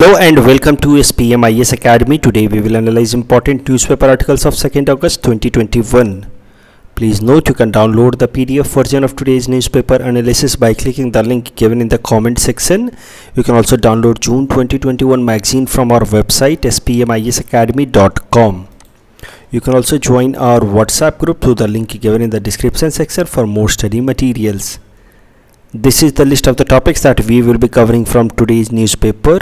Hello and welcome to SPMIS Academy. Today we will analyze important newspaper articles of 2nd August 2021. Please note you can download the PDF version of today's newspaper analysis by clicking the link given in the comment section. You can also download June 2021 magazine from our website spmisacademy.com. You can also join our WhatsApp group through the link given in the description section for more study materials. This is the list of the topics that we will be covering from today's newspaper.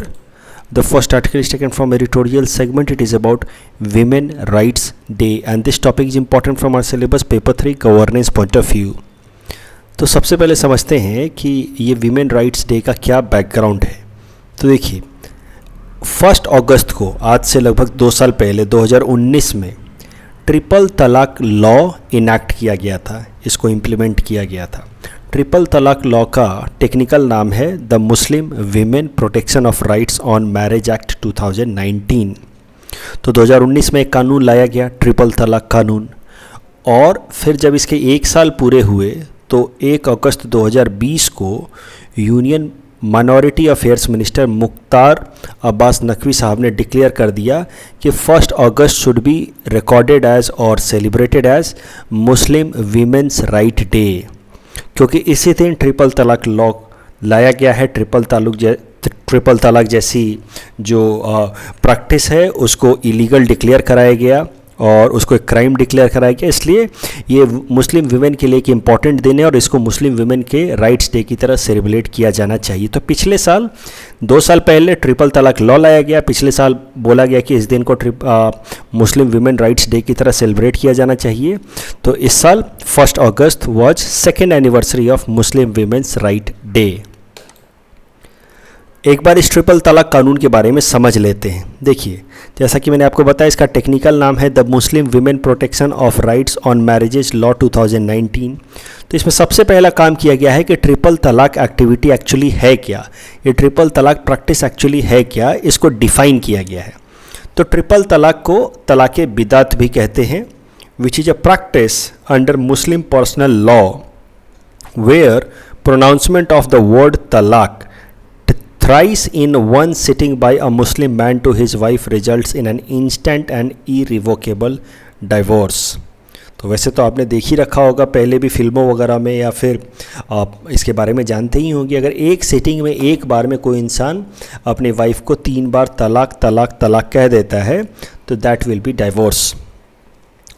The first article is taken from editorial segment. It is about Women Rights Day and this topic is important from our syllabus paper 3 governance point of view. तो सबसे पहले समझते हैं कि ये women rights day का क्या background है. तो देखिए 1 अगस्त को आज से लगभग 2 साल पहले 2019 में ट्रिपल तलाक लॉ इनैक्ट किया गया था. इसको इम्प्लीमेंट किया गया था. ट्रिपल तलाक लॉ का टेक्निकल नाम है the Muslim women protection of rights on marriage act 2019. तो 2019 में एक कानून लाया गया ट्रिपल तलाक कानून और फिर जब इसके 1 साल पूरे हुए तो 1 अगस्त 2020 को union minority affairs minister Mukhtar Abbas Naqvi साहब ने डिक्लेयर कर दिया कि 1 अगस्त शुड बी रिकॉर्डेड एज और सेलिब्रेटेड एज मुस्लिम वीमेंस राइट डे, क्योंकि इसी दिन ट्रिपल तलाक लॉ लाया गया है. ट्रिपल तलाक जैसी जो प्रैक्टिस है उसको इलीगल डिक्लेयर कराया गया और उसको एक क्राइम डिक्लेयर कराया गया. इसलिए ये मुस्लिम वीमेन के लिए एक इम्पॉर्टेंट दिन है और इसको मुस्लिम वीमेन के राइट्स डे की तरह सेलिब्रेट किया जाना चाहिए. तो पिछले साल 2 साल पहले ट्रिपल तलाक लॉ लाया गया. पिछले साल बोला गया कि इस दिन को मुस्लिम वीमेन राइट्स डे की तरह सेलिब्रेट किया जाना चाहिए. तो इस साल 1 August was 2nd anniversary of Muslim women's right day. एक बार इस ट्रिपल तलाक कानून के बारे में समझ लेते हैं. देखिए जैसा कि मैंने आपको बताया इसका टेक्निकल नाम है the Muslim women protection of rights on marriages law 2019. तो इसमें सबसे पहला काम किया गया है कि ट्रिपल तलाक एक्टिविटी एक्चुअली है क्या, ये ट्रिपल तलाक प्रैक्टिस एक्चुअली है क्या, इसको डिफाइन किया गया है. तो ट्रिपल तलाक को तलाक बिदात भी कहते हैं, which is a practice under Muslim personal law where pronouncement of the word talaq thrice in one sitting by a Muslim man to his wife results in an instant and irrevocable divorce. तो वैसे तो आपने देख ही रखा होगा पहले भी फिल्मों वगैरह में या फिर आप इसके बारे में जानते ही होंगे. अगर एक सिटिंग में एक बार में कोई इंसान अपनी वाइफ को 3 बार तलाक तलाक तलाक कह देता है तो दैट विल बी डाइवोर्स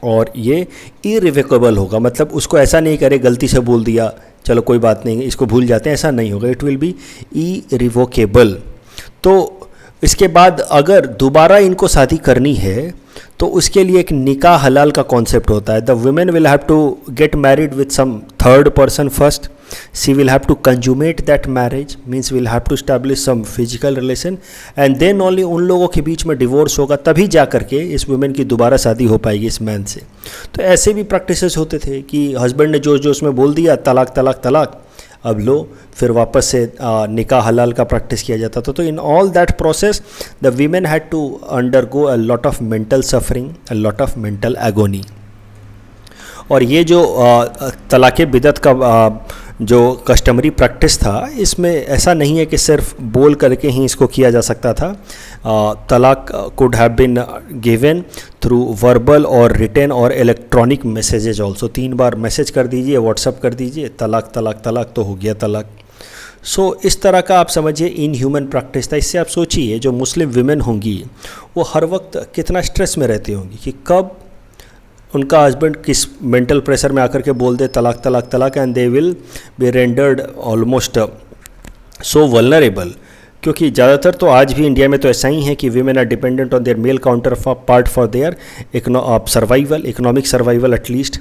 और ये इरिवोकेबल होगा. मतलब उसको ऐसा नहीं करे गलती से बोल दिया चलो कोई बात नहीं इसको भूल जाते हैं, ऐसा नहीं होगा. It will be irrevocable. तो इसके बाद अगर दोबारा इनको शादी करनी है तो उसके लिए एक निकाह हलाल का कॉन्सेप्ट होता है. The women will have to get married with some third person first. She will have to consummate that marriage, means will have to establish some physical relation and then only उन लोगों के बीच में divorce होगा, तभी जा करके इस women की दोबारा शादी हो पाएगी इस मैन से. तो ऐसे भी प्रैक्टिसेस होते थे कि हस्बैंड ने जोश जोश में बोल दिया तलाक तलाक तलाक, अब लो फिर वापस से निकाह हलाल का प्रैक्टिस किया जाता था. तो in all that process the women had to undergo a lot of mental suffering, a lot of mental agony. और ये जो तलाक़ बिदत का जो कस्टमरी प्रैक्टिस था इसमें ऐसा नहीं है कि सिर्फ बोल करके ही इसको किया जा सकता था. Talaq could have been given through verbal और रिटन और इलेक्ट्रॉनिक मैसेजेज ऑल्सो. 3 बार मैसेज कर दीजिए, व्हाट्सअप कर दीजिए तलाक तलाक तलाक तो हो गया तलाक. सो इस तरह का आप समझिए इन ह्यूमन प्रैक्टिस था. इससे आप सोचिए जो मुस्लिम विमेन होंगी वो हर वक्त कितना स्ट्रेस में रहती होंगी कि कब उनका हस्बैंड किस मेंटल प्रेशर में आकर के बोल दे तलाक तलाक तलाक and they will be rendered almost so vulnerable. क्योंकि ज़्यादातर तो आज भी इंडिया में तो ऐसा ही है कि women are dependent on their male counterpart for their survival, economic survival at least.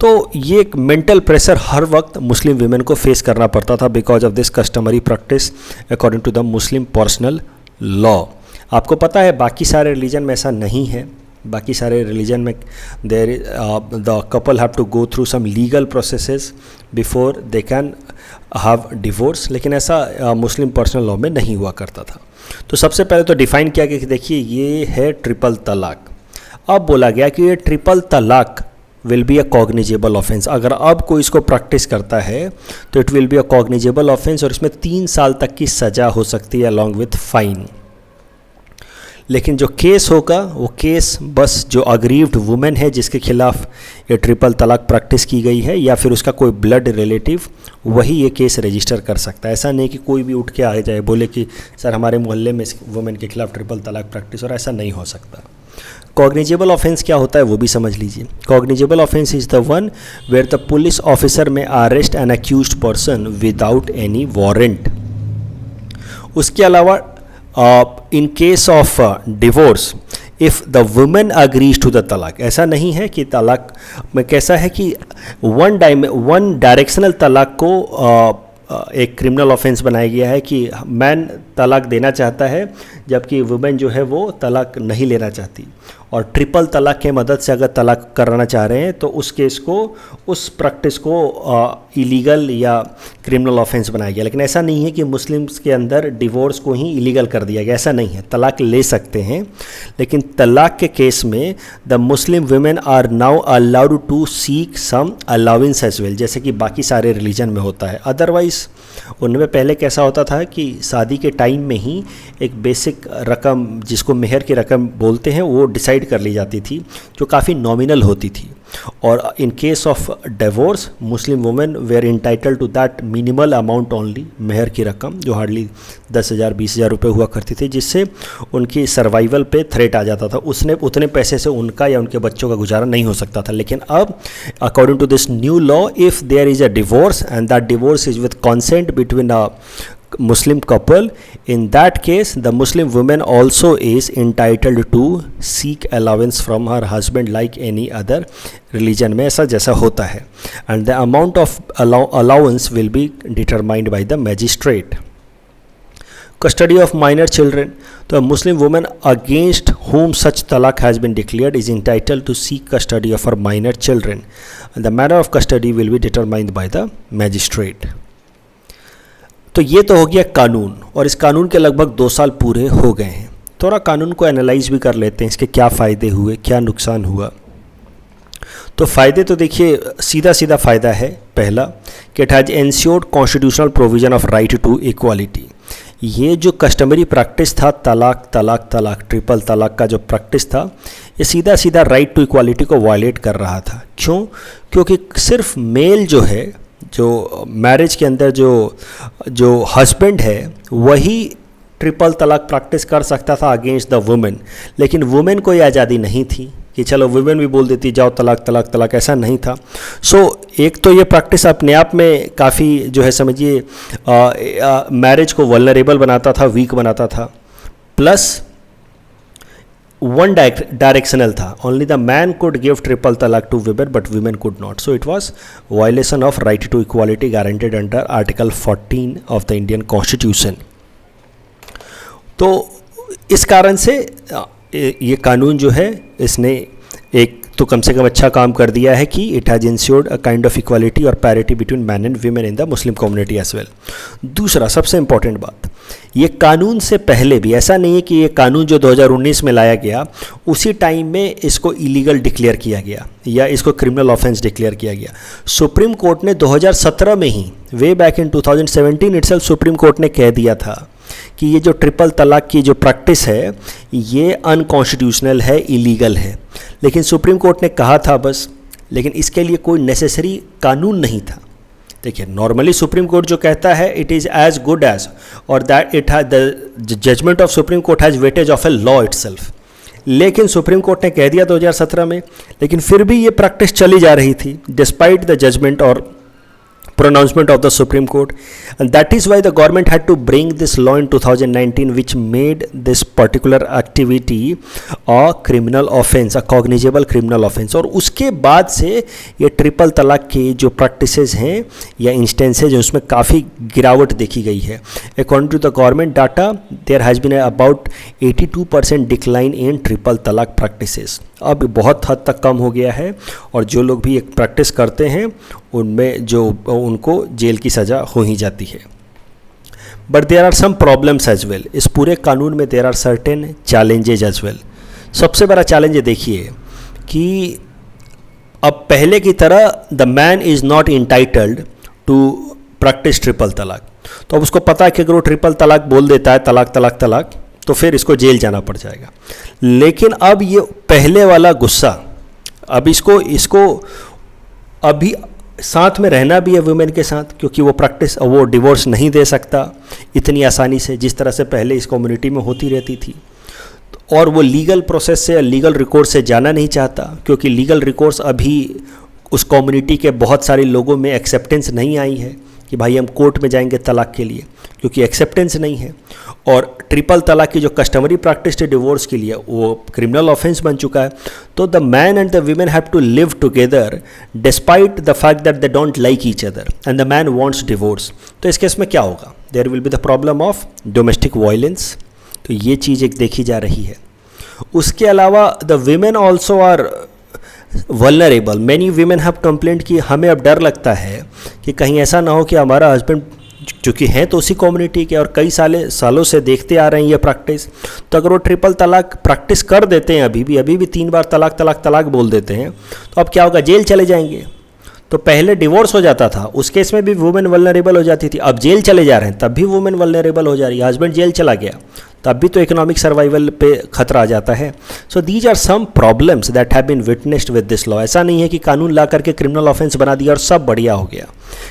तो ये एक मेंटल प्रेशर हर वक्त मुस्लिम वीमेन को फेस करना पड़ता था because of this customary practice according to the Muslim personal law. आपको पता है बाकी सारे रिलीजन में ऐसा नहीं है. बाकी सारे रिलीजन में there the couple have to go through some legal processes before they can have divorce, लेकिन ऐसा मुस्लिम पर्सनल लॉ में नहीं हुआ करता था. तो सबसे पहले तो डिफाइन किया गया कि देखिए ये है ट्रिपल तलाक. अब बोला गया कि ये ट्रिपल तलाक will be a cognizable offence. अगर अब कोई इसको प्रैक्टिस करता है तो it will be a cognizable offence और इसमें 3 साल तक की सज़ा हो सकती है अलॉन्ग विथ फाइन. लेकिन जो केस होगा वो केस बस जो अग्रीव्ड वुमेन है जिसके खिलाफ ये ट्रिपल तलाक प्रैक्टिस की गई है या फिर उसका कोई ब्लड रिलेटिव, वही ये केस रजिस्टर कर सकता है। ऐसा नहीं कि कोई भी उठ के आ जाए बोले कि सर हमारे मोहल्ले में वुमेन के खिलाफ ट्रिपल तलाक प्रैक्टिस, और ऐसा नहीं हो सकता। कॉग्निजेबल ऑफेंस क्या होता है वो भी समझ लीजिए। Cognizable offence is the one where the police officer may arrest an accused person without any warrant. उसके अलावा in case of divorce if the women agrees to the talaq, ऐसा नहीं है कि तलाक में कैसा है कि वन डायरेक्शनल तलाक को एक क्रिमिनल ऑफेंस बनाया गया है कि मैन तलाक देना चाहता है जबकि वुमेन जो है वो तलाक नहीं लेना चाहती, और ट्रिपल तलाक के मदद से अगर तलाक कराना चाह रहे हैं तो उस केस को, उस प्रैक्टिस को इलीगल या क्रिमिनल ऑफेंस बनाया गया। लेकिन ऐसा नहीं है कि मुस्लिम्स के अंदर डिवोर्स को ही इलीगल कर दिया गया, ऐसा नहीं है। तलाक ले सकते हैं, लेकिन तलाक के केस में the Muslim women are now allowed to seek some allowance as well, जैसे कि बाकी सारे रिलीजन में होता है। अदरवाइज उनमें पहले कैसा होता था कि शादी के टाइम में ही एक बेसिक रकम, जिसको मेहर की रकम बोलते हैं, वो डिसाइड कर ली जाती थी जो काफ़ी नॉमिनल होती थी। और in case of divorce Muslim women were entitled to that minimal amount only, मेहर की रकम जो हार्डली 10,000 20,000 रुपये हुआ करती थी, जिससे उनकी सर्वाइवल पे थ्रेट आ जाता था। उसने उतने पैसे से उनका या उनके बच्चों का गुजारा नहीं हो सकता था। लेकिन अब according to this new law, if there is a divorce and that divorce is with consent between a Muslim couple, in that case the Muslim woman also is entitled to seek allowance from her husband like any other religion में ऐसा जैसा होता है, and the amount of allowance will be determined by the magistrate. Custody of minor children, तो a Muslim woman against whom such talaq has been declared is entitled to seek custody of her minor children, and the manner of custody will be determined by the magistrate. तो ये तो हो गया कानून, और इस कानून के लगभग 2 साल पूरे हो गए हैं। थोड़ा कानून को एनालाइज भी कर लेते हैं, इसके क्या फ़ायदे हुए, क्या नुकसान हुआ। तो फ़ायदे तो देखिए सीधा सीधा फ़ायदा है। पहला कि it has ensured constitutional provision of right to equality. ये जो कस्टमरी प्रैक्टिस था तलाक तलाक तलाक ट्रिपल तलाक का जो प्रैक्टिस था, ये सीधा सीधा राइट टू इक्वालिटी को वायलेट कर रहा था। क्यों? क्योंकि सिर्फ मेल जो है, जो मैरिज के अंदर जो हस्बैंड है, वही ट्रिपल तलाक प्रैक्टिस कर सकता था अगेंस्ट द वुमेन। लेकिन वुमेन को ये आज़ादी नहीं थी कि चलो वुमेन भी बोल देती जाओ तलाक तलाक तलाक, ऐसा नहीं था। एक तो ये प्रैक्टिस अपने आप में काफ़ी जो है समझिए मैरिज को वल्नरेबल बनाता था, वीक बनाता था, प्लस वन डायरेक्शनल था। Only the man could give triple talaq to women but women could not. So it was violation of right to equality guaranteed under article 14 of the Indian constitution. तो इस कारण से ये कानून जो है इसने एक तो कम से कम अच्छा काम कर दिया है कि it has insured a kind of equality और parity between man and women in the Muslim community as well. दूसरा सबसे इम्पॉर्टेंट बात, ये कानून से पहले भी ऐसा नहीं है कि ये कानून जो 2019 में लाया गया उसी टाइम में इसको इलीगल डिक्लेयर किया गया या इसको क्रिमिनल ऑफेंस डिक्लेयर किया गया। सुप्रीम कोर्ट ने 2017 में ही, way back in 2017 itself Supreme Court ने कह दिया था कि ये जो ट्रिपल तलाक की जो प्रैक्टिस है ये अनकॉन्स्टिट्यूशनल है, इलीगल है। लेकिन सुप्रीम कोर्ट ने कहा था बस, लेकिन इसके लिए कोई नेसेसरी कानून नहीं था। देखिए नॉर्मली सुप्रीम कोर्ट जो कहता है it is as good as, और that it has the judgement of Supreme Court has weightage of a law itself. लेकिन सुप्रीम कोर्ट ने कह दिया 2017 में, लेकिन फिर भी ये प्रैक्टिस चली जा रही थी डिस्पाइट द जजमेंट और pronouncement of the Supreme Court, and that is why the government had to bring this law in 2019 which made this particular activity a criminal offense, a cognizable criminal offense। और उसके बाद से ये triple तलाक की जो practices हैं या इंस्टेंसेज हैं उसमें काफ़ी गिरावट देखी गई है। According to the government data there has been about 82% decline in triple talaq practices. अब बहुत हद तक कम हो गया है, और जो लोग भी एक प्रैक्टिस करते हैं उनमें जो उनको जेल की सज़ा हो ही जाती है। But there are some problems as well. इस पूरे कानून में there are certain challenges as well. सबसे बड़ा चैलेंज ये देखिए कि अब पहले की तरह the man is not entitled to practice triple talaq. तो अब उसको पता है कि अगर वो ट्रिपल तलाक बोल देता है तलाक तलाक तलाक, तो फिर इसको जेल जाना पड़ जाएगा। लेकिन अब ये पहले वाला गुस्सा, अब इसको अभी साथ में रहना भी है वुमेन के साथ, क्योंकि वो डिवोर्स नहीं दे सकता इतनी आसानी से जिस तरह से पहले इस कम्युनिटी में होती रहती थी, और वो लीगल प्रोसेस से, लीगल रिकोर्स से जाना नहीं चाहता, क्योंकि लीगल रिकोर्स अभी उस कम्युनिटी के बहुत सारे लोगों में एक्सेप्टेंस नहीं आई है कि भाई हम कोर्ट में जाएंगे तलाक के लिए, क्योंकि एक्सेप्टेंस नहीं है। और ट्रिपल तलाक की जो कस्टमरी प्रैक्टिस है डिवोर्स के लिए, वो क्रिमिनल ऑफेंस बन चुका है। तो the man and the women have to live together despite the fact that they don't like each other and the man wants divorce. तो इस केस में क्या होगा? There will be the problem of domestic violence. तो ये चीज़ एक देखी जा रही है। उसके अलावा the women also are vulnerable. Many women have complaint कि हमें अब डर लगता है कि कहीं ऐसा ना हो कि हमारा हस्बैंड, चूँकि हैं तो उसी कम्युनिटी के और कई सालों से देखते आ रहे हैं ये प्रैक्टिस, तो अगर वो ट्रिपल तलाक प्रैक्टिस कर देते हैं अभी भी 3 बार तलाक तलाक तलाक बोल देते हैं, तो अब क्या होगा? जेल चले जाएंगे। तो पहले डिवोर्स हो जाता था, उस केस में भी वुमेन वल्नरेबल हो जाती थी, अब जेल चले जा रहे हैं तब भी वुमेन वल्नरेबल हो जा रही है। हस्बैंड जेल चला गया तब भी तो इकोनॉमिक सर्वाइवल पे खतरा आ जाता है। So these are some problems that have been witnessed with this law. ऐसा नहीं है कि कानून ला करके क्रिमिनल ऑफेंस बना दिया और सब बढ़िया हो गया,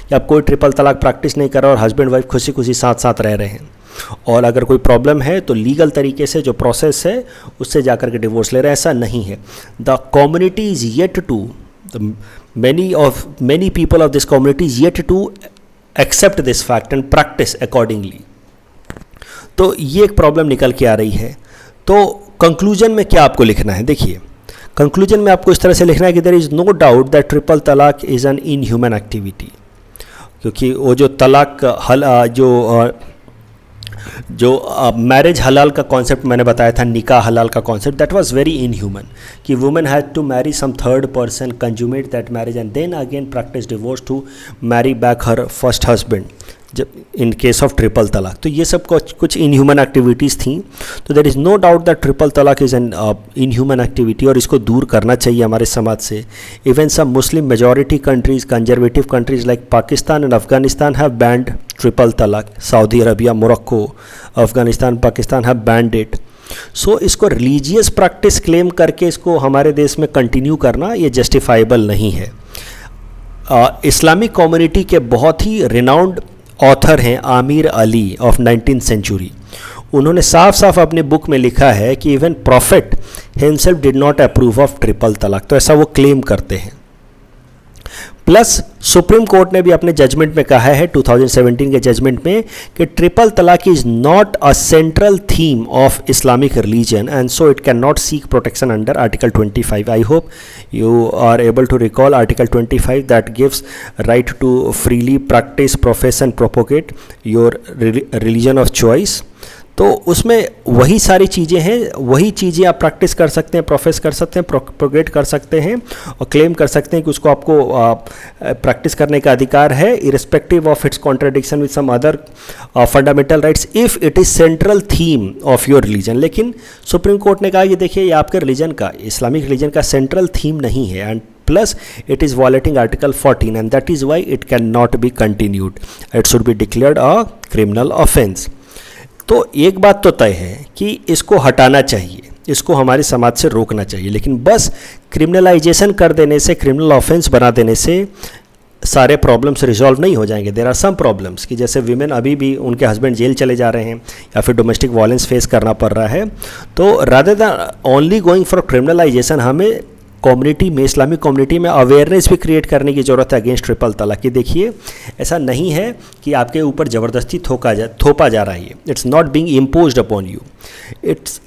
कि अब कोई ट्रिपल तलाक प्रैक्टिस नहीं कर रहा और हस्बैंड वाइफ खुशी खुशी साथ साथ रह रहे हैं, और अगर कोई प्रॉब्लम है तो लीगल तरीके से जो प्रोसेस है उससे जाकर के डिवोर्स ले रहे हैं। ऐसा नहीं है। The community is yet to, many people of this community is yet to accept this fact and practice accordingly। तो ये एक प्रॉब्लम निकल के आ रही है। तो कंक्लूजन में क्या आपको लिखना है? देखिए, कंक्लूजन में आपको इस तरह से लिखना है कि there is no doubt that triple talaq is an inhuman activity. क्योंकि वो जो तलाक जो मैरिज हलाल का कॉन्सेप्ट मैंने बताया था, निकाह हलाल का concept, that was very inhuman, कि women had to marry some third person, consummate that marriage and then again practice divorce to marry back her first husband, जब in case of triple talaq. तो ये सब कुछ इनह्यूमन एक्टिविटीज़ थी। तो there is no doubt that triple talaq is an inhuman activity, और इसको दूर करना चाहिए हमारे समाज से। Even some Muslim majority countries, conservative countries like Pakistan and Afghanistan have banned triple talaq. Saudi Arabia, Morocco, Afghanistan, Pakistan have banned it. So इसको रिलीजियस प्रैक्टिस क्लेम करके इसको हमारे देश में कंटिन्यू करना ये जस्टिफाइबल नहीं है। इस्लामिक कम्युनिटी के बहुत ही रिनाउंड ऑथर हैं Aamir Ali of 19th century. उन्होंने साफ साफ अपने बुक में लिखा है कि even profit himself did not approve of triple talaq. तो ऐसा वो क्लेम करते हैं। प्लस सुप्रीम कोर्ट ने भी अपने जजमेंट में कहा है 2017 के जजमेंट में कि ट्रिपल तलाक is not a central theme of Islamic religion and so it can not seek protection under article 25। I hope you are able to recall article 25 that gives right to freely practice, profess and propagate your religion of choice। तो उसमें वही सारी चीज़ें हैं, वही चीज़ें आप practice कर सकते हैं, प्रोफेस कर सकते हैं, प्रोपेगेट कर सकते हैं और क्लेम कर सकते हैं कि उसको आपको प्रैक्टिस करने का अधिकार है, irrespective of its contradiction with some other fundamental rights if it is central theme of your religion. लेकिन सुप्रीम कोर्ट ने कहा कि देखिए ये आपके रिलीजन का, इस्लामिक रिलीजन का सेंट्रल थीम नहीं है, and plus it is violating article 14 and that is why it cannot be continued, it should be declared a criminal offense। तो एक बात तो तय है कि इसको हटाना चाहिए, इसको हमारे समाज से रोकना चाहिए, लेकिन बस क्रिमिनलाइजेशन कर देने से, क्रिमिनल ऑफेंस बना देने से सारे प्रॉब्लम्स रिजॉल्व नहीं हो जाएंगे। देयर आर सम प्रॉब्लम्स कि जैसे वीमेन अभी भी उनके हस्बैंड जेल चले जा रहे हैं या फिर डोमेस्टिक वायलेंस फेस करना पड़ रहा है। तो rather than only going for criminalisation, हमें कम्युनिटी में, इस्लामिक कम्युनिटी में अवेयरनेस भी क्रिएट करने की ज़रूरत है अगेंस्ट ट्रिपल तलाक। कि देखिए ऐसा नहीं है कि आपके ऊपर ज़बरदस्ती थोपा जा रहा है, it's not being imposed upon you, it's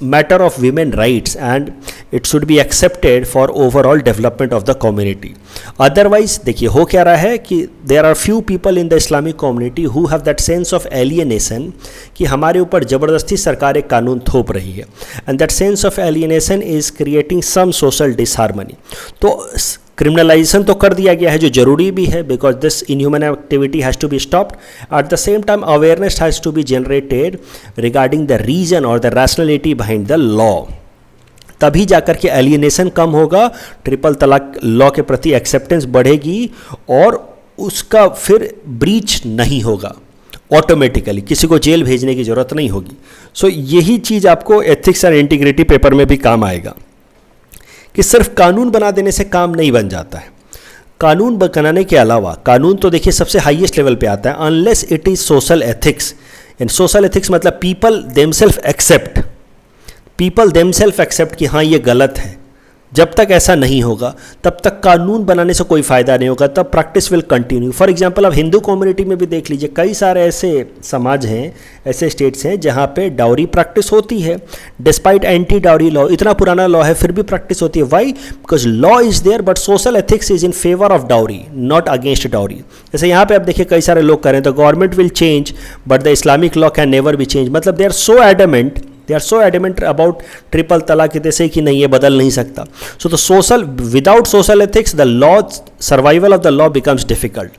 matter of women rights and it should be accepted for overall development of the community. Otherwise देखिए हो क्या रहा है कि there are few people in the Islamic community who have that sense of alienation कि हमारे ऊपर ज़बरदस्ती सरकार एक कानून थोप रही है, and that sense of alienation is creating some social disharmony. तो क्रिमिनलाइजेशन तो कर दिया गया है जो जरूरी भी है, because this inhuman activity has to be stopped. At the same time awareness has to be generated regarding the reason और the rationality behind the law. तभी जाकर के एलियनेशन कम होगा, ट्रिपल तलाक लॉ के प्रति एक्सेप्टेंस बढ़ेगी और उसका फिर ब्रीच नहीं होगा ऑटोमेटिकली, किसी को जेल भेजने की ज़रूरत नहीं होगी। सो यही चीज़ आपको एथिक्स एंड इंटीग्रिटी पेपर में भी काम आएगा कि सिर्फ कानून बना देने से काम नहीं बन जाता है। कानून बनाने के अलावा, कानून तो देखिए सबसे हाईएस्ट लेवल पे आता है, unless it is social ethics. And social ethics मतलब पीपल देमसेल्फ एक्सेप्ट कि हाँ ये गलत है। जब तक ऐसा नहीं होगा तब तक कानून बनाने से कोई फ़ायदा नहीं होगा, तब practice will continue. For example अब हिंदू कम्युनिटी में भी देख लीजिए, कई सारे ऐसे समाज हैं, ऐसे स्टेट्स हैं जहाँ पे डाउरी प्रैक्टिस होती है। डिस्पाइट एंटी डाउरी लॉ, इतना पुराना लॉ है फिर भी प्रैक्टिस होती है। Why? Because law is there but social ethics is in favour of dowry, not against dowry. जैसे यहाँ पे आप देखिए कई सारे लोग कह रहे हैं the government will change but the Islamic law can never be change. मतलब they are so adamant about triple talaq जैसे कि नहीं, ये बदल नहीं सकता। So the social, without social ethics the law, survival of the law becomes difficult.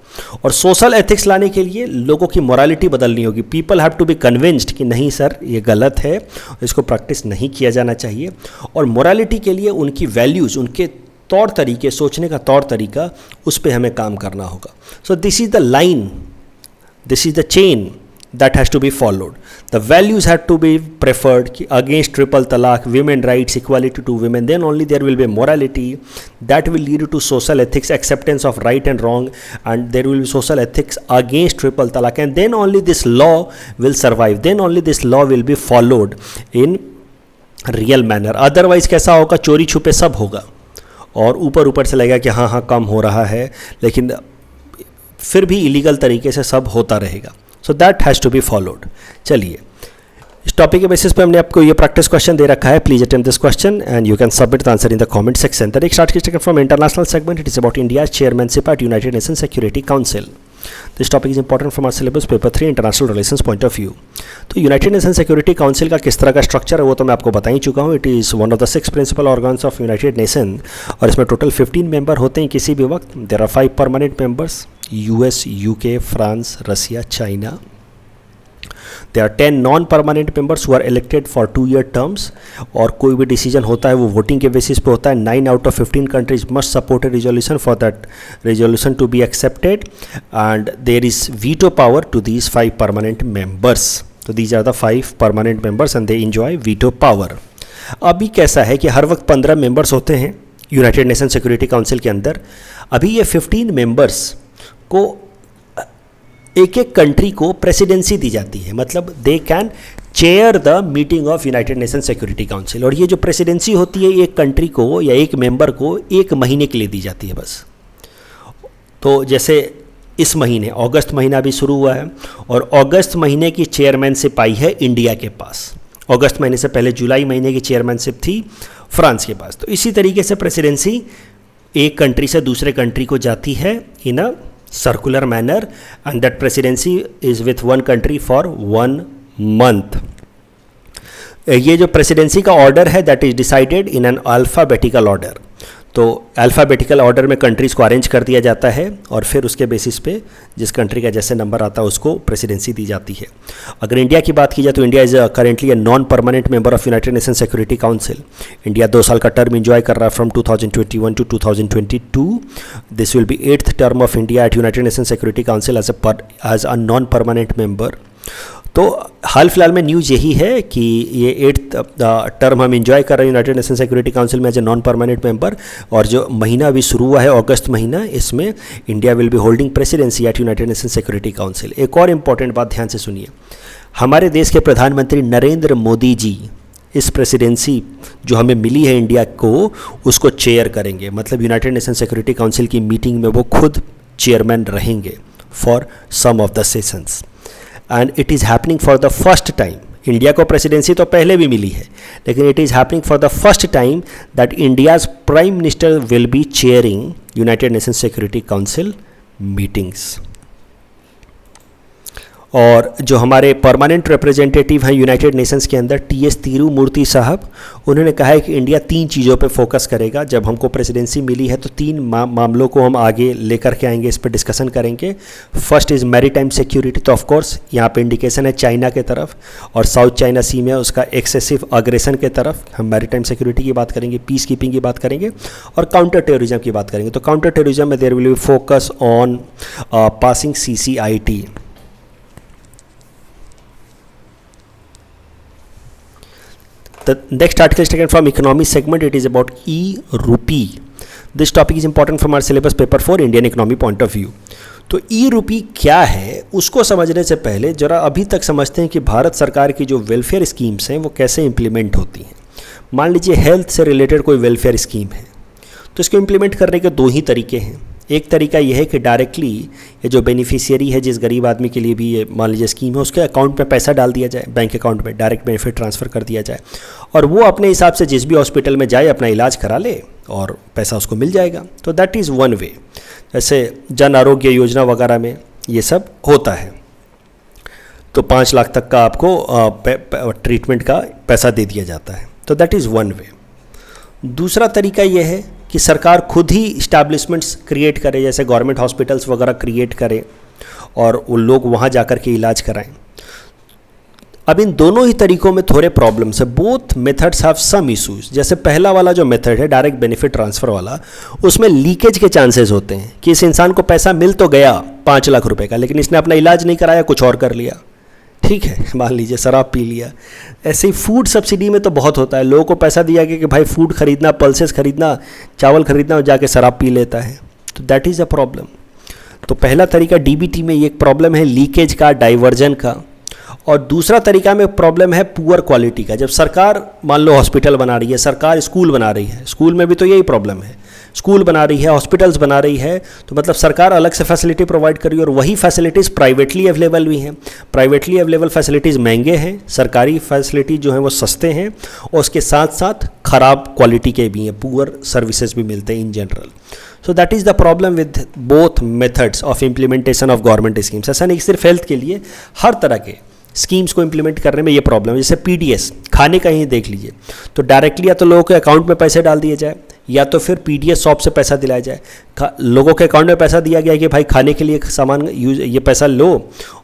और social ethics लाने के लिए लोगों की मोरालिटी बदलनी होगी। People have to be convinced कि नहीं सर ये गलत है, इसको प्रैक्टिस नहीं किया जाना चाहिए। और मोरालिटी के लिए उनकी वैल्यूज़, उनके तौर तरीके, सोचने का तौर तरीका, उस पर हमें काम करना होगा। So this is the line, this is the chain that has to be followed. The values have to be preferred against triple talaq, women rights, equality to women. Then only there will be morality that will lead to social ethics, acceptance of right and wrong, and there will be social ethics against triple talaq. And then only this law will survive. Then only this law will be followed in real manner. Otherwise कैसा होगा? चोरी छुपे सब होगा और ऊपर से लगेगा कि हाँ कम हो रहा है, लेकिन फिर भी इलीगल तरीके से सब होता रहेगा। So that has to be followed. चलिए, इस टॉपिक के बेसिस पे हमने आपको ये प्रैक्टिस क्वेश्चन दे रखा है। Please attempt this question and you can submit the answer in the comment section. The next article from international segment, it is about India chairmanship at United Nation Security Council. This topic is important from our syllabus paper 3 international relations point of view. तो United Nation Security Council का किस तरह का structure है वो तो मैं आपको बता ही चुका हूँ। It is one of the 6 principal organs of United Nation और इसमें टोटल 15 मेंबर होते हैं किसी भी वक्त। There are 5 permanent members, US, UK, France, Russia, China. There are 10 non permanent members who are elected for 2-year terms और कोई भी डिसीजन होता है वो वोटिंग के बेसिस पे होता है। 9 out of 15 countries must support a resolution for that resolution to be accepted and there is veto power to these 5 permanent members. So these are the 5 permanent members and they enjoy veto power. अभी कैसा है कि हर वक्त 15 members होते हैं United Nation Security council के अंदर। अभी ये 15 मेंबर्स को एक कंट्री को प्रेसिडेंसी दी जाती है, मतलब they can chair the meeting of United Nation Security council. और ये जो प्रेसिडेंसी होती है एक कंट्री को या एक मेंबर को 1 महीने के लिए दी जाती है बस। तो जैसे इस महीने अगस्त महीना भी शुरू हुआ है और अगस्त महीने की चेयरमैनशिप आई है इंडिया के पास। अगस्त महीने से पहले जुलाई महीने की चेयरमैनशिप थी फ्रांस के पास। तो इसी तरीके से प्रेसिडेंसी एक कंट्री से दूसरे कंट्री को जाती है इन अ circular manner and that presidency is with one country for 1 month. ये जो प्रेसिडेंसी का ऑर्डर है that is decided in an alphabetical order. तो अल्फ़ाबेटिकल ऑर्डर में कंट्रीज़ को अरेंज कर दिया जाता है और फिर उसके बेसिस पे जिस कंट्री का जैसे नंबर आता है उसको प्रेसिडेंसी दी जाती है। अगर इंडिया की बात की जाए तो India is currently a non permanent member of United Nation Security Council. India 2 साल का टर्म इंजॉय कर रहा है from 2021 to 2022। This will be 8th term of India at United Nation Security Council as a non permanent member. तो हाल फिलहाल में news यही है कि ये 8th टर्म हम इंजॉय कर रहे हैं यूनाइटेड नेशन सिक्योरिटी काउंसिल में as a non permanent member. और जो महीना अभी शुरू हुआ है अगस्त महीना, इसमें India will be holding presidency at United Nation Security Council. एक और इम्पॉर्टेंट बात ध्यान से सुनिए, हमारे देश के प्रधानमंत्री नरेंद्र मोदी जी इस प्रेसिडेंसी जो हमें मिली है इंडिया को, उसको चेयर करेंगे। मतलब यूनाइटेड नेशन सिक्योरिटी काउंसिल की मीटिंग में वो खुद चेयरमैन रहेंगे for some of the sessions and it is happening for the first time. India को प्रेसिडेंसी तो पहले भी मिली है लेकिन it is happening for the first time that India's prime minister will be chairing United Nation Security Council meetings. और जो हमारे परमानेंट रिप्रेजेंटेटिव हैं यूनाइटेड नेशंस के अंदर TS तिरुमूर्ति साहब, उन्होंने कहा है कि इंडिया 3 चीज़ों पे फोकस करेगा। जब हमको प्रेसिडेंसी मिली है तो 3 मामलों को हम आगे लेकर के आएंगे, इस पर डिस्कशन करेंगे। First is maritime security. तो ऑफ कोर्स यहाँ पे इंडिकेशन है चाइना के तरफ और साउथ चाइना सी में उसका एक्सेसिव अग्रेशन के तरफ हम मैरीटाइम सिक्योरिटी की बात करेंगे, पीस कीपिंग की बात करेंगे और काउंटर टेररिज्म की बात करेंगे। तो काउंटर टेररिज्म में there will be focus on passing CCIT The next article is taken from economy segment. It is about e-rupee. This topic is important from our syllabus paper for Indian economy point of view. तो e-rupee क्या है उसको समझने से पहले जरा अभी तक समझते हैं कि भारत सरकार की जो वेलफेयर स्कीम्स हैं वो कैसे इंप्लीमेंट होती हैं। मान लीजिए हेल्थ से रिलेटेड कोई वेलफेयर स्कीम है, तो इसको इम्प्लीमेंट करने के दो ही तरीके हैं। एक तरीका यह है कि डायरेक्टली ये जो बेनिफिशियरी है, जिस गरीब आदमी के लिए भी ये मान लीजिए स्कीम है, उसके अकाउंट में पैसा डाल दिया जाए, बैंक अकाउंट में डायरेक्ट बेनिफिट ट्रांसफ़र कर दिया जाए और वो अपने हिसाब से जिस भी हॉस्पिटल में जाए अपना इलाज करा ले और पैसा उसको मिल जाएगा। तो दैट इज़ वन वे। जैसे जन आरोग्य योजना वगैरह में ये सब होता है, तो 5 लाख तक का आपको ट्रीटमेंट का पैसा दे दिया जाता है। तो दैट इज़ वन वे। दूसरा तरीका यह है कि सरकार खुद ही इस्टेब्लिशमेंट्स क्रिएट करे, जैसे गवर्नमेंट हॉस्पिटल्स वगैरह क्रिएट करे और वो लोग वहाँ जाकर के इलाज कराएं। अब इन दोनों ही तरीकों में थोड़े प्रॉब्लम्स है। Both methods have some issues. जैसे पहला वाला जो मेथड है डायरेक्ट बेनिफिट ट्रांसफ़र वाला, उसमें लीकेज के चांसेस होते हैं कि इस इंसान को पैसा मिल तो गया 5 लाख रुपए का, लेकिन इसने अपना इलाज नहीं कराया, कुछ और कर लिया। ठीक है, मान लीजिए शराब पी लिया। ऐसे ही फूड सब्सिडी में तो बहुत होता है, लोगों को पैसा दिया गया कि भाई फूड खरीदना, पल्सेस खरीदना, चावल खरीदना, और जाके शराब पी लेता है। तो दैट इज़ अ प्रॉब्लम। तो पहला तरीका डीबीटी में ये एक प्रॉब्लम है लीकेज का, डाइवर्जन का। और दूसरा तरीका में प्रॉब्लम है पुअर क्वालिटी का। जब सरकार मान लो हॉस्पिटल बना रही है, सरकार स्कूल बना रही है, स्कूल में भी तो यही प्रॉब्लम है, स्कूल बना रही है, हॉस्पिटल्स बना रही है, तो मतलब सरकार अलग से फैसिलिटी प्रोवाइड कर रही है और वही फैसिलिटीज़ प्राइवेटली अवेलेबल भी हैं। प्राइवेटली अवेलेबल फैसिलिटीज़ महंगे हैं, सरकारी फैसिलिटी जो हैं वो सस्ते हैं और उसके साथ साथ ख़राब क्वालिटी के भी हैं, पुअर सर्विसेज भी मिलते हैं in general. So that is the problem with both methods of implementation of government schemes. ऐसा नहीं सिर्फ हेल्थ के लिए, हर तरह के स्कीम्स को इम्प्लीमेंट करने में ये प्रॉब्लम है। जैसे पीडीएस खाने का ही देख लीजिए, तो डायरेक्टली या तो लोगों के अकाउंट में पैसे डाल दिए जाए या तो फिर पीडीएस शॉप से पैसा दिलाया जाए। लोगों के अकाउंट में पैसा दिया गया कि भाई खाने के लिए सामान यूज, ये पैसा लो,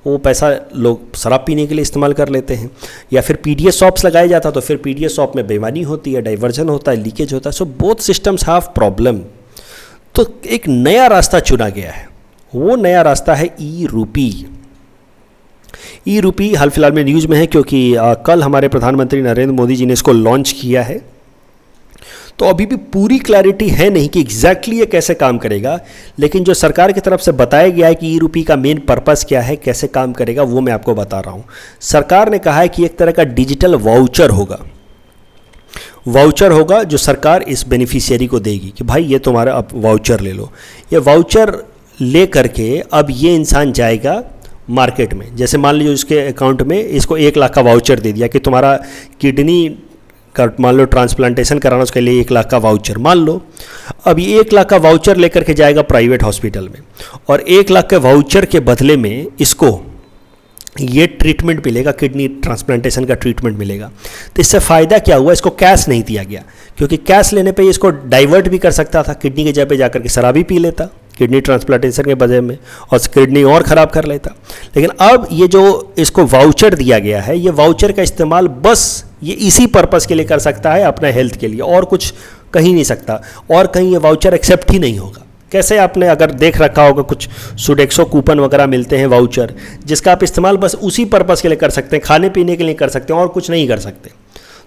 वो पैसा लोग शराब पीने के लिए इस्तेमाल कर लेते हैं। या फिर पीडीएस शॉप्स लगाया जाता तो फिर पीडीएस शॉप में बेईमानी होती है, डाइवर्जन होता है, लीकेज होता है। So both systems have problem. तो एक नया रास्ता चुना गया है, वो नया रास्ता है ई-रूपी। ई-रूपी हाल फिलहाल में न्यूज़ में है क्योंकि कल हमारे प्रधानमंत्री नरेंद्र मोदी जी ने इसको लॉन्च किया है। तो अभी भी पूरी क्लैरिटी है नहीं कि एग्जैक्टली ये कैसे काम करेगा, लेकिन जो सरकार की तरफ से बताया गया है कि ई-रूपी का मेन पर्पस क्या है, कैसे काम करेगा, वो मैं आपको बता रहा हूँ। सरकार ने कहा है कि एक तरह का डिजिटल वाउचर होगा, वाउचर होगा जो सरकार इस बेनिफिशियरी को देगी कि भाई ये तुम्हारा अब वाउचर ले लो। ये वाउचर ले करके अब ये इंसान जाएगा मार्केट में। जैसे मान लीजिए उसके अकाउंट में इसको 1 लाख का वाउचर दे दिया कि तुम्हारा किडनी का मान लो ट्रांसप्लांटेशन कराना, उसके लिए 1 लाख का वाउचर मान लो। अब ये 1 लाख का वाउचर लेकर के जाएगा प्राइवेट हॉस्पिटल में और 1 लाख के वाउचर के बदले में इसको ये ट्रीटमेंट मिलेगा, किडनी ट्रांसप्लांटेशन का ट्रीटमेंट मिलेगा। तो इससे फ़ायदा क्या हुआ, इसको कैश नहीं दिया गया, क्योंकि कैश लेने पे इसको डाइवर्ट भी कर सकता था, किडनी के जगह पे जाकर के शराबी पी लेता किडनी ट्रांसप्लांटेशन के बदले में और किडनी और ख़राब कर लेता। लेकिन अब ये जो इसको वाउचर दिया गया है, ये वाउचर का इस्तेमाल बस ये इसी पर्पज़ के लिए कर सकता है, अपने हेल्थ के लिए, और कुछ कहीं नहीं सकता, और कहीं ये वाउचर एक्सेप्ट ही नहीं होगा। कैसे आपने अगर देख रखा होगा कुछ सुडेक्सो कूपन वगैरह मिलते हैं वाउचर, जिसका आप इस्तेमाल बस उसी पर्पज़ के लिए कर सकते हैं, खाने पीने के लिए कर सकते हैं और कुछ नहीं कर सकते।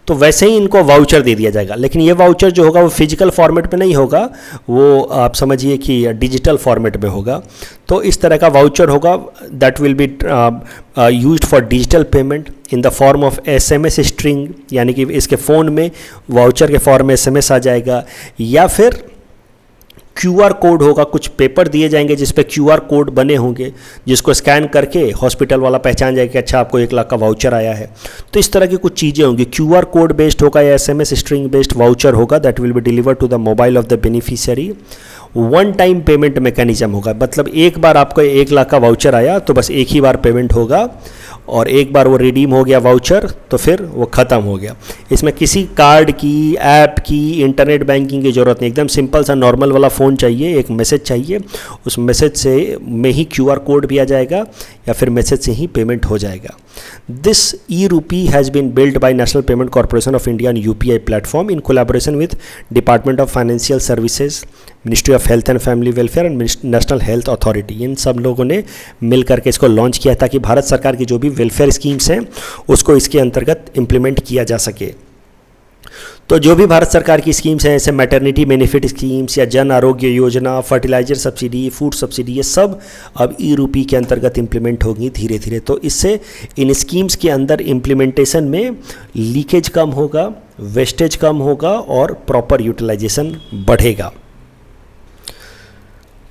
तो वैसे ही इनको वाउचर दे दिया जाएगा, लेकिन ये वाउचर जो होगा वो फिजिकल फॉर्मेट में नहीं होगा, वो आप समझिए कि डिजिटल फॉर्मेट में होगा। तो इस तरह का वाउचर होगा that will be used for digital payment in the form of SMS string, यानी कि इसके फ़ोन में वाउचर के फॉर्म में एसएमएस आ जाएगा, या फिर QR कोड होगा, कुछ पेपर दिए जाएंगे जिस पे QR कोड बने होंगे, जिसको स्कैन करके हॉस्पिटल वाला पहचान जाएगा कि अच्छा आपको 1 लाख का वाउचर आया है। तो इस तरह की कुछ चीज़ें होंगी। QR कोड बेस्ड होगा या SMS स्ट्रिंग बेस्ड वाउचर होगा that will be deliver to the mobile of the beneficiary. One time payment mechanism होगा, मतलब एक बार आपको 1 लाख का वाउचर आया तो बस एक ही बार पेमेंट होगा और एक बार वो रिडीम हो गया वाउचर तो फिर वो ख़त्म हो गया। इसमें किसी कार्ड की, ऐप की, इंटरनेट बैंकिंग की ज़रूरत नहीं। एकदम सिंपल सा नॉर्मल वाला फ़ोन चाहिए, एक मैसेज चाहिए, उस मैसेज से में ही QR कोड भी आ जाएगा या फिर मैसेज से ही पेमेंट हो जाएगा। This e RUPI has been build by National Payment Corporation of India and UPI platform in collaboration with Department of Financial Services, Ministry of Health and Family Welfare and National Health Authority. इन सब लोगों ने मिल करके इसको launch किया ताकि भारत सरकार की जो भी वेलफेयर स्कीम्स हैं उसको इसके अंतर्गत इम्प्लीमेंट किया जा सके। तो जो भी भारत सरकार की स्कीम्स हैं, जैसे मैटरनिटी बेनिफिट स्कीम्स या Jan Arogya Yojana, fertiliser subsidy, food subsidy, ये सब अब ई रूपी के अंतर्गत इम्प्लीमेंट होगी धीरे धीरे। तो इससे इन स्कीम्स के अंदर इम्प्लीमेंटेशन में लीकेज कम होगा, वेस्टेज कम होगा और प्रॉपर यूटिलाइजेशन बढ़ेगा।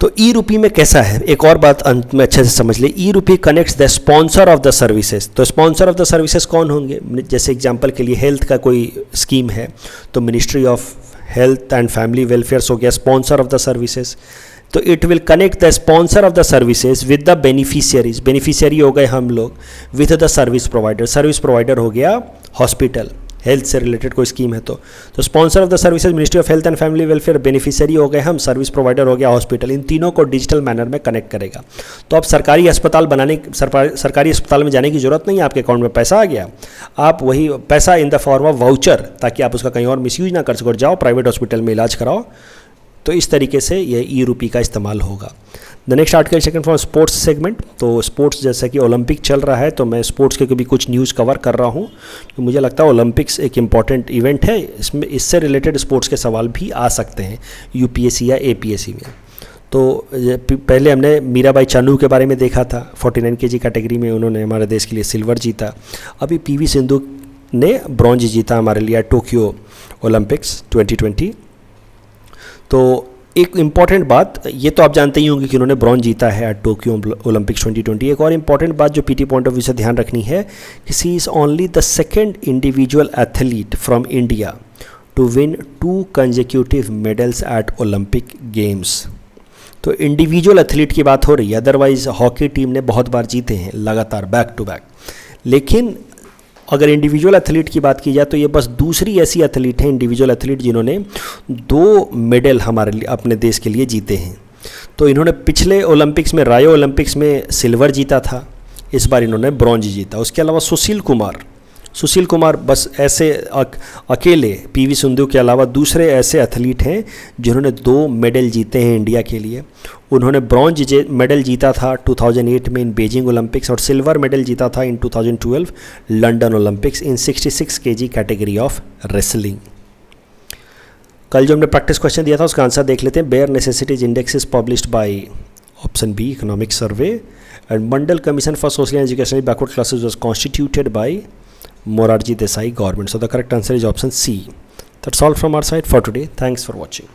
तो ई रूपी में कैसा है, एक और बात अंत में अच्छे से समझ ले। ई रूपी connects the sponsor of the services. तो स्पॉन्सर ऑफ द सर्विसेज कौन होंगे? जैसे एग्जांपल के लिए हेल्थ का कोई स्कीम है तो ministry of Health and Family welfare हो गया स्पॉन्सर ऑफ द सर्विसेज। तो it will connect the sponsor of the services with the beneficiaries. Beneficiary हो गए हम लोग, with the service provider. Service provider हो गया हॉस्पिटल, हेल्थ से रिलेटेड कोई स्कीम है तो sponsor of the services Ministry of Health and Family welfare, beneficiary हो गए हम, सर्विस प्रोवाइडर हो गया हॉस्पिटल। इन तीनों को डिजिटल मैनर में कनेक्ट करेगा। तो अब सरकारी अस्पताल सरकारी अस्पताल में जाने की जरूरत नहीं है, आपके अकाउंट में पैसा आ गया, आप वही पैसा in the form of voucher, ताकि आप उसका कहीं और मिसयूज ना कर सको, जाओ प्राइवेट हॉस्पिटल में इलाज कराओ। तो इस तरीके से ये ई रूपी का इस्तेमाल होगा। The next article second from sports segment. तो स्पोर्ट्स, जैसा कि ओलंपिक चल रहा है तो मैं स्पोर्ट्स के भी कुछ न्यूज़ कवर कर रहा हूँ। तो मुझे लगता है ओलंपिक्स एक इम्पॉर्टेंट इवेंट है, इससे रिलेटेड स्पोर्ट्स के सवाल भी आ सकते हैं यूपीएससी या एपीएससी में। तो पहले हमने मीराबाई चानू के बारे में देखा था, 49 kg कैटेगरी में उन्होंने हमारे देश के लिए सिल्वर जीता। अभी पीवी सिंधु ने ब्रॉन्ज जीता हमारे लिए टोक्यो ओलंपिक्स 2020। तो एक इम्पॉर्टेंट बात, ये तो आप जानते ही होंगे कि उन्होंने ब्रॉन्ज जीता है एट टोक्यो ओलंपिक्स 2020। एक और इम्पॉर्टेंट बात जो पीटी पॉइंट ऑफ व्यू से ध्यान रखनी है कि she is only the second individual athlete from India to win 2 consecutive medals at Olympic Games. तो इंडिविजुअल एथलीट की बात हो रही है, अदरवाइज हॉकी टीम ने बहुत बार जीते हैं लगातार बैक टू बैक। लेकिन अगर इंडिविजुअल एथलीट की बात की जाए तो ये बस दूसरी ऐसी एथलीट है, इंडिविजुअल एथलीट, जिन्होंने 2 मेडल हमारे लिए अपने देश के लिए जीते हैं। तो इन्होंने पिछले ओलंपिक्स में, रायो ओलंपिक्स में सिल्वर जीता था, इस बार इन्होंने ब्रॉन्ज जीता। उसके अलावा सुशील कुमार बस ऐसे अकेले पीवी सिंधु के अलावा दूसरे ऐसे एथलीट हैं जिन्होंने 2 मेडल जीते हैं इंडिया के लिए। उन्होंने ब्रॉन्ज मेडल जीता था 2008 में इन बीजिंग ओलंपिक्स और सिल्वर मेडल जीता था इन 2012 London Olympics in 66 kg category of wrestling. कल जो हमने प्रैक्टिस क्वेश्चन दिया था उसका आंसर देख लेते हैं। Bear necessities index is published by option be economic survey and Mandal commission for social and educational backward classes was constituted by Morarji Desai government. So the correct answer is option C. That's all from our side for today. Thanks for watching.